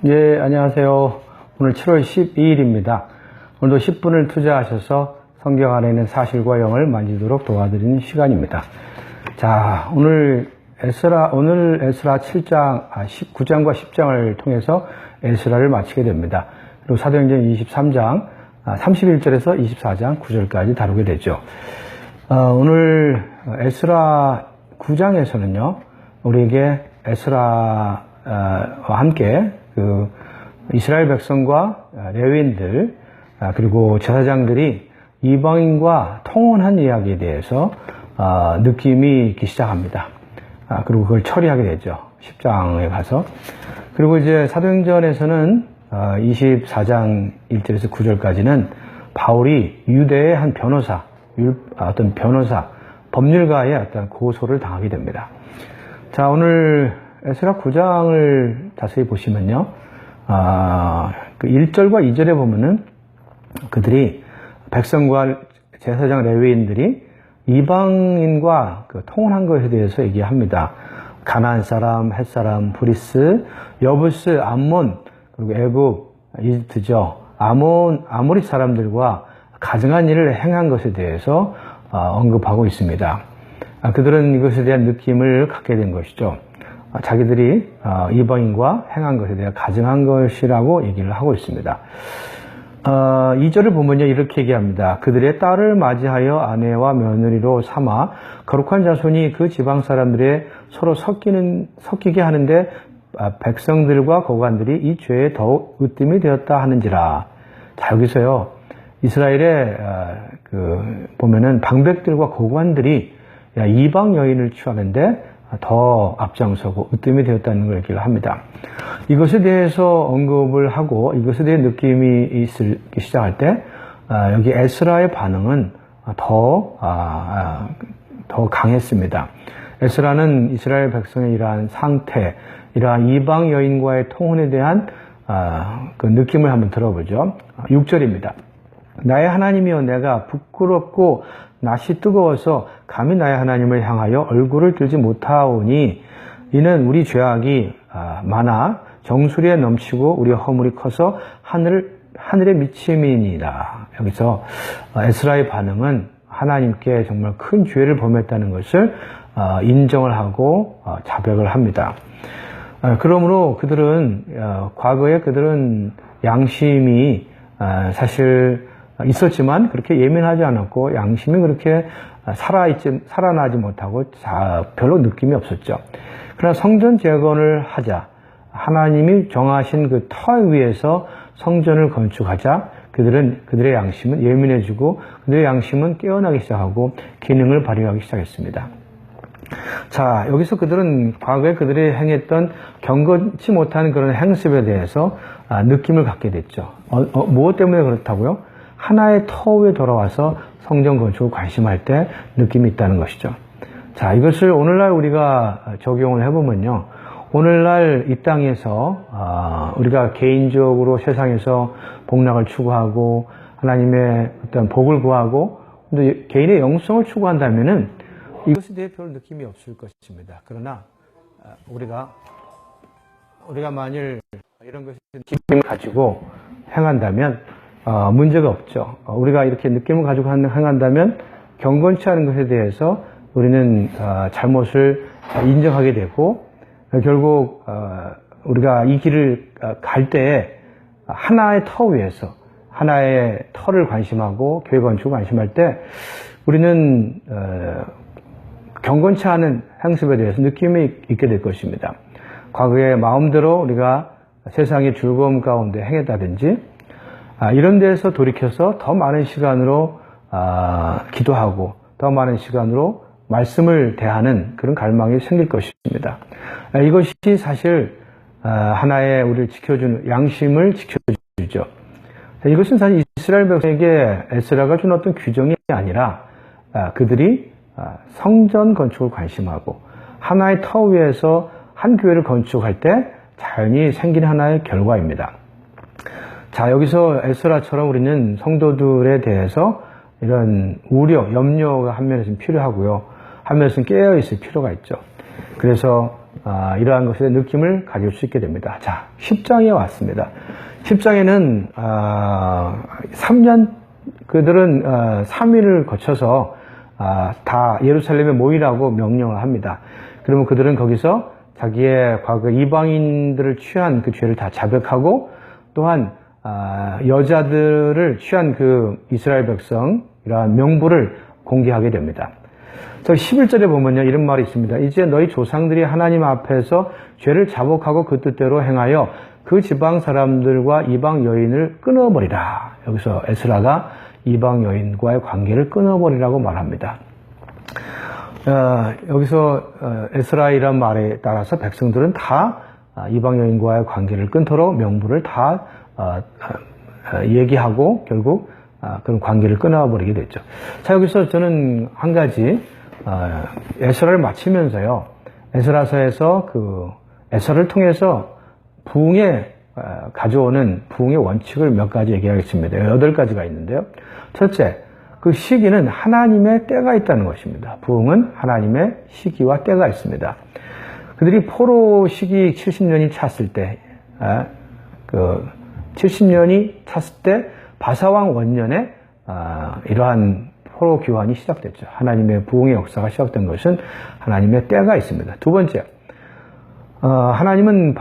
예, 안녕하세요. 오늘 7월 12일입니다. 오늘도 10분을 투자하셔서 성경 안에 있는 사실과 영을 만지도록 도와드리는 시간입니다. 자, 오늘 에스라 7장, 9장과 10장을 통해서 에스라를 마치게 됩니다. 그리고 사도행전 23장, 31절에서 24장 9절까지 다루게 되죠. 오늘 에스라 9장에서는요, 우리에게 에스라와 함께 이스라엘 백성과 레위인들, 그리고 제사장들이 이방인과 통혼한 이야기에 대해서 느낌이 있기 시작합니다. 그리고 그걸 처리하게 되죠. 10장에 가서. 그리고 이제 사도행전에서는 24장 1절에서 9절까지는 바울이 유대의 한 변호사, 법률가의 어떤 고소를 당하게 됩니다. 자, 오늘 에스라 9장을 자세히 보시면요, 1절과 2절에 보면은 그들이 백성과 제사장 레위인들이 이방인과 통혼한 것에 대해서 얘기합니다. 가나안 사람, 헷 사람, 브리스, 여부스, 암몬, 그리고 애굽, 이집트죠. 아모리 사람들과 가증한 일을 행한 것에 대해서 언급하고 있습니다. 그들은 이것에 대한 느낌을 갖게 된 것이죠. 자기들이 이방인과 행한 것에 대해 가증한 것이라고 얘기를 하고 있습니다. 2절을 보면요, 이렇게 얘기합니다. 그들의 딸을 맞이하여 아내와 며느리로 삼아 거룩한 자손이 그 지방 사람들의 서로 섞이게 하는데 백성들과 고관들이 이 죄에 더욱 으뜸이 되었다 하는지라. 자, 여기서요, 이스라엘의 보면은 방백들과 고관들이 이방 여인을 취하는데 더 앞장서고 으뜸이 되었다는 걸 얘기를 합니다. 이것에 대해서 언급을 하고 이것에 대한 느낌이 있기 시작할 때 여기 에스라의 반응은 더 강했습니다. 에스라는 이스라엘 백성의 이러한 상태, 이러한 이방 여인과의 통혼에 대한 그 느낌을 한번 들어보죠. 6절입니다. 나의 하나님이여, 내가 부끄럽고 낯이 뜨거워서 감히 나의 하나님을 향하여 얼굴을 들지 못하오니 이는 우리 죄악이 많아 정수리에 넘치고 우리 허물이 커서 하늘에 미침이니라. 여기서 에스라의 반응은 하나님께 정말 큰 죄를 범했다는 것을 인정을 하고 자백을 합니다. 그러므로 그들은 과거에 그들은 양심이 사실 있었지만 그렇게 예민하지 않았고 양심이 그렇게 살아나지 못하고 별로 느낌이 없었죠. 그러나 성전 재건을 하자, 하나님이 정하신 그 터 위에서 성전을 건축하자 그들의 양심은 예민해지고 그들의 양심은 깨어나기 시작하고 기능을 발휘하기 시작했습니다. 자, 여기서 그들은 과거에 그들이 행했던 경건치 못한 그런 행습에 대해서 느낌을 갖게 됐죠. 무엇 때문에 그렇다고요? 하나의 터 위에 돌아와서 성전 건축을 관심할 때 느낌이 있다는 것이죠. 자, 이것을 오늘날 우리가 적용을 해보면요, 오늘날 이 땅에서 우리가 개인적으로 세상에서 복락을 추구하고 하나님의 어떤 복을 구하고 또 개인의 영성을 추구한다면은 이것에 대해 별 느낌이 없을 것입니다. 그러나 우리가 만일 이런 것에 느낌을 가지고 행한다면 문제가 없죠. 우리가 이렇게 느낌을 가지고 행한다면 경건치 않은 것에 대해서 우리는 잘못을 인정하게 되고 결국 우리가 이 길을 갈 때에 하나의 터 위에서 하나의 터를 관심하고 교회 건축을 관심할 때 우리는 경건치 않은 행습에 대해서 느낌이 있게 될 것입니다. 과거에 마음대로 우리가 세상의 즐거움 가운데 행했다든지 이런 데에서 돌이켜서 더 많은 시간으로 기도하고 더 많은 시간으로 말씀을 대하는 그런 갈망이 생길 것입니다. 이것이 사실 하나의 우리를 지켜주는 양심을 지켜주죠. 이것은 사실 이스라엘 백성에게 에스라가 준 어떤 규정이 아니라 그들이 성전 건축을 관심하고 하나의 터 위에서 한 교회를 건축할 때 자연히 생긴 하나의 결과입니다. 자, 여기서 에스라처럼 우리는 성도들에 대해서 이런 우려, 염려가 한 면에서는 필요하고요. 한 면에서는 깨어있을 필요가 있죠. 그래서 이러한 것에 느낌을 가질 수 있게 됩니다. 자, 10장에 왔습니다. 10장에는 3년 그들은 3일을 거쳐서 다 예루살렘에 모이라고 명령을 합니다. 그러면 그들은 거기서 자기의 과거 이방인들을 취한 그 죄를 다 자백하고 또한 여자들을 취한 그 이스라엘 백성 이러한 명부를 공개하게 됩니다. 11절에 보면요, 이런 말이 있습니다. 이제 너희 조상들이 하나님 앞에서 죄를 자복하고 그 뜻대로 행하여 그 지방 사람들과 이방 여인을 끊어버리라. 여기서 에스라가 이방 여인과의 관계를 끊어버리라고 말합니다. 여기서 에스라이란 말에 따라서 백성들은 다 이방 여인과의 관계를 끊도록 명부를 다 얘기하고 결국 그런 관계를 끊어버리게 됐죠. 자, 여기서 저는 한 가지 에스라를 마치면서요, 에스라서에서 그 에스라를 통해서 부흥에 가져오는 부흥의 원칙을 몇 가지 얘기하겠습니다. 8가지가 있는데요. 첫째, 그 시기는 하나님의 때가 있다는 것입니다. 부흥은 하나님의 시기와 때가 있습니다. 그들이 포로 시기 70년이 찼을 때, 70년이 찼을 때 바사왕 원년에 이러한 포로 귀환이 시작됐죠. 하나님의 부흥의 역사가 시작된 것은 하나님의 때가 있습니다. 두 번째, 하나님은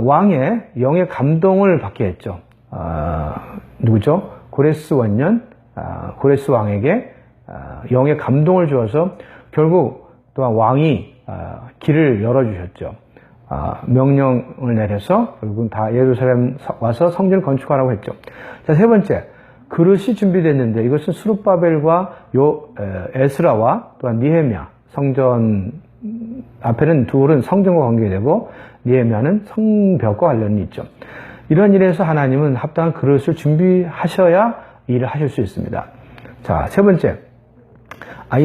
왕의 영의 감동을 받게 했죠. 누구죠? 고레스 원년 고레스 왕에게 영의 감동을 주어서 결국 또한 왕이 길을 열어주셨죠. 명령을 내려서 결국은 다 예루살렘 와서 성전을 건축하라고 했죠. 자, 세 번째, 그릇이 준비됐는데 이것은 스룹바벨과 에스라와 또한 니헤미야, 성전 앞에는 둘은 성전과 관계되고 니헤미야는 성벽과 관련이 있죠. 이런 일에서 하나님은 합당한 그릇을 준비하셔야 일을 하실 수 있습니다. 자, 세 번째,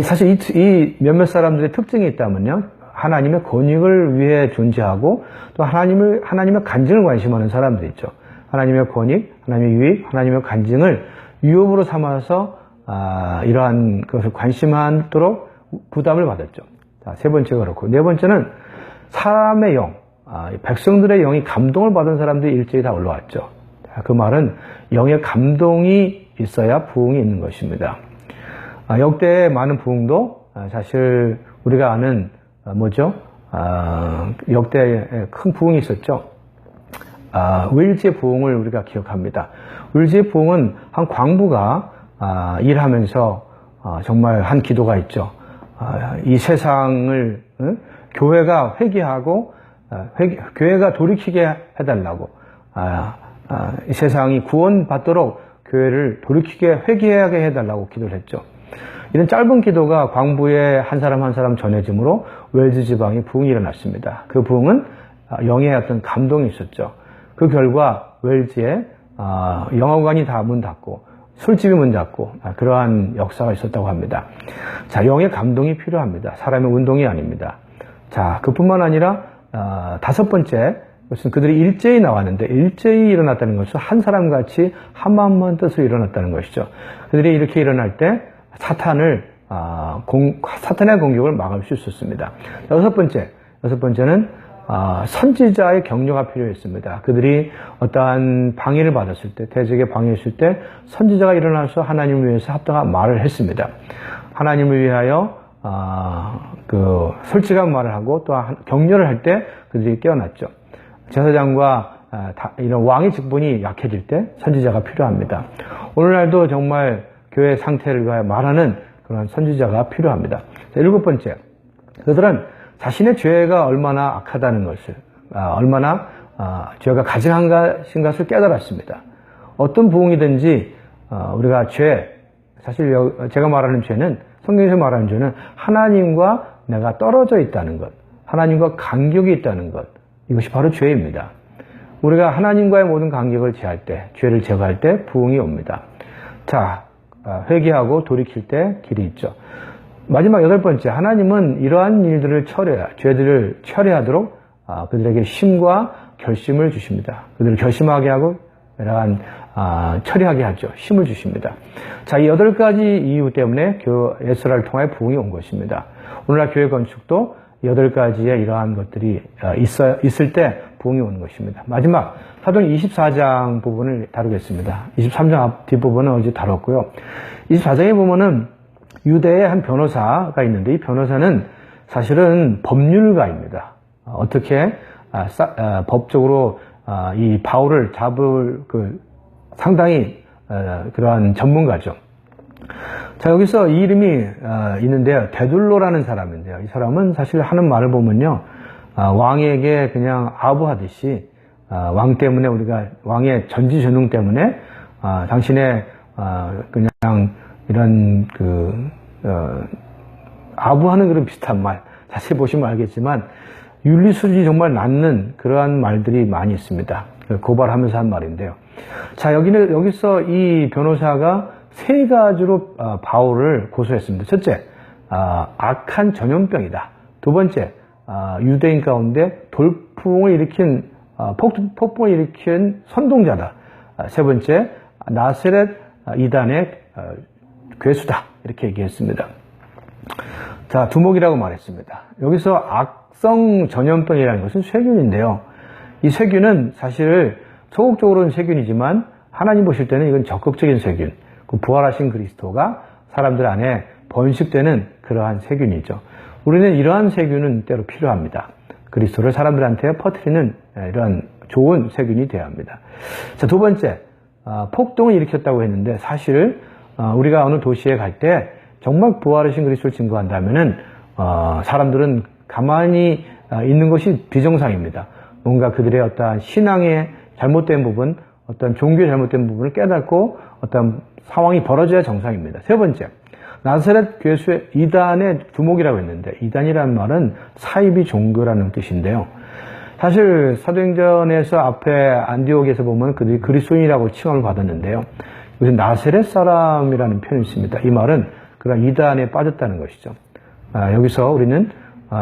사실 이 몇몇 사람들의 특징이 있다면요, 하나님의 권익을 위해 존재하고 또 하나님의 간증을 관심하는 사람들이 있죠. 하나님의 권익, 하나님의 유익, 하나님의 간증을 위협으로 삼아서 이러한 것을 관심하도록 부담을 받았죠. 자, 세 번째가 그렇고, 네 번째는 사람의 영, 백성들의 영이 감동을 받은 사람들이 일제히 다 올라왔죠. 자, 그 말은 영의 감동이 있어야 부흥이 있는 것입니다. 역대의 많은 부흥도 사실 우리가 아는 역대에 큰 부흥이 있었죠. 윌지의 부흥을 우리가 기억합니다. 윌지의 부흥은 한 광부가 일하면서 정말 한 기도가 있죠. 이 세상을 교회가 회개하고 교회가 돌이키게 해달라고, 이 세상이 구원받도록 교회를 돌이키게 회개하게 해달라고 기도를 했죠. 이런 짧은 기도가 광부의 한 사람 한 사람 전해짐으로 웰즈 지방에 부흥이 일어났습니다. 그 부흥은 영의 어떤 감동이 있었죠. 그 결과 웰즈에 영화관이 다 문 닫고 술집이 문 닫고 그러한 역사가 있었다고 합니다. 자, 영의 감동이 필요합니다. 사람의 운동이 아닙니다. 자, 그뿐만 아니라 다섯 번째, 그것은 그들이 일제히 나왔는데 일제히 일어났다는 것은 한 사람같이 한 마음만 뜻으로 일어났다는 것이죠. 그들이 이렇게 일어날 때 사탄의 공격을 막을 수 있었습니다. 여섯 번째는 선지자의 격려가 필요했습니다. 그들이 어떠한 방해를 받았을 때, 대적의 방해했을 때 선지자가 일어나서 하나님을 위해서 합당한 말을 했습니다. 하나님을 위하여 솔직한 말을 하고 또 격려를 할 때 그들이 깨어났죠. 제사장과 이런 왕의 직분이 약해질 때 선지자가 필요합니다. 오늘날도 정말 교회 상태를 위하여 말하는 그런 선지자가 필요합니다. 자, 일곱 번째, 그들은 자신의 죄가 얼마나 악하다는 것을, 얼마나 죄가 가증한 것인 것을 깨달았습니다. 어떤 부흥이든지 우리가 사실 제가 말하는 죄는, 성경에서 말하는 죄는 하나님과 내가 떨어져 있다는 것, 하나님과 간격이 있다는 것, 이것이 바로 죄입니다. 우리가 하나님과의 모든 간격을 제할 때, 죄를 제거할 때 부흥이 옵니다. 자, 회개하고 돌이킬 때 길이 있죠. 마지막 여덟 번째, 하나님은 이러한 일들을 죄들을 처리하도록 그들에게 힘과 결심을 주십니다. 그들을 결심하게 하고 이러한 처리하게 하죠. 힘을 주십니다. 자, 이 8가지 이유 때문에 에스라를 통하여 부흥이 온 것입니다. 오늘날 교회 건축도 8가지의 이러한 것들이 있을 때 부흥이 오는 것입니다. 마지막 사도행 24장 부분을 다루겠습니다. 23장 앞 뒷부분은 어제 다뤘고요. 24장에 보면은 유대의 한 변호사가 있는데 이 변호사는 사실은 법률가입니다. 어떻게 법적으로 이 바울을 잡을 상당히 그러한 전문가죠. 자, 여기서 이 이름이 있는데요. 데둘로라는 사람인데요. 이 사람은 사실 하는 말을 보면요. 왕에게 그냥 아부하듯이 왕 때문에 우리가 왕의 전지전능 때문에 당신의 그냥 이런 아부하는 그런 비슷한 말 자세히 보시면 알겠지만 윤리 수준이 정말 낮는 그러한 말들이 많이 있습니다. 고발하면서 한 말인데요. 자, 여기서 이 변호사가 3가지로 바울을 고소했습니다. 첫째, 악한 전염병이다. 두 번째, 유대인 가운데 돌풍을 일으킨 폭풍을 일으킨 선동자다. 세 번째, 나사렛 이단의 괴수다. 이렇게 얘기했습니다. 자, 두목이라고 말했습니다. 여기서 악성 전염병이라는 것은 세균인데요. 이 세균은 사실 소극적으로는 세균이지만 하나님 보실 때는 이건 적극적인 세균. 부활하신 그리스도가 사람들 안에 번식되는 그러한 세균이죠. 우리는 이러한 세균은 때로 필요합니다. 그리스도를 사람들한테 퍼뜨리는 이러한 좋은 세균이 되어야 합니다. 자, 두 번째, 폭동을 일으켰다고 했는데 사실 우리가 어느 도시에 갈 때 정말 부활하신 그리스도를 증거한다면은 사람들은 가만히 있는 것이 비정상입니다. 뭔가 그들의 어떠한 신앙의 잘못된 부분, 어떤 종교의 잘못된 부분을 깨닫고 어떤 상황이 벌어져야 정상입니다. 세 번째, 나사렛 괴수의 이단의 두목이라고 했는데 이단이라는 말은 사이비 종교라는 뜻인데요. 사실 사도행전에서 앞에 안디옥에서 보면 그들이 그리스도인이라고 칭함을 받았는데요. 여기서 나사렛 사람이라는 표현이 있습니다. 이 말은 그런 이단에 빠졌다는 것이죠. 여기서 우리는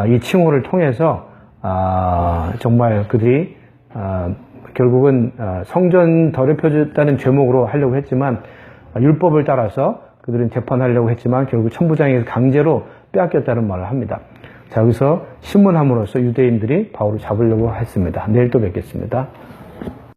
이 칭호를 통해서 정말 그들이 결국은 성전 더럽혀졌다는 죄목으로 하려고 했지만 율법을 따라서 그들은 재판하려고 했지만 결국 천부장에서 강제로 빼앗겼다는 말을 합니다. 자, 여기서 신문함으로써 유대인들이 바울을 잡으려고 했습니다. 내일 또 뵙겠습니다.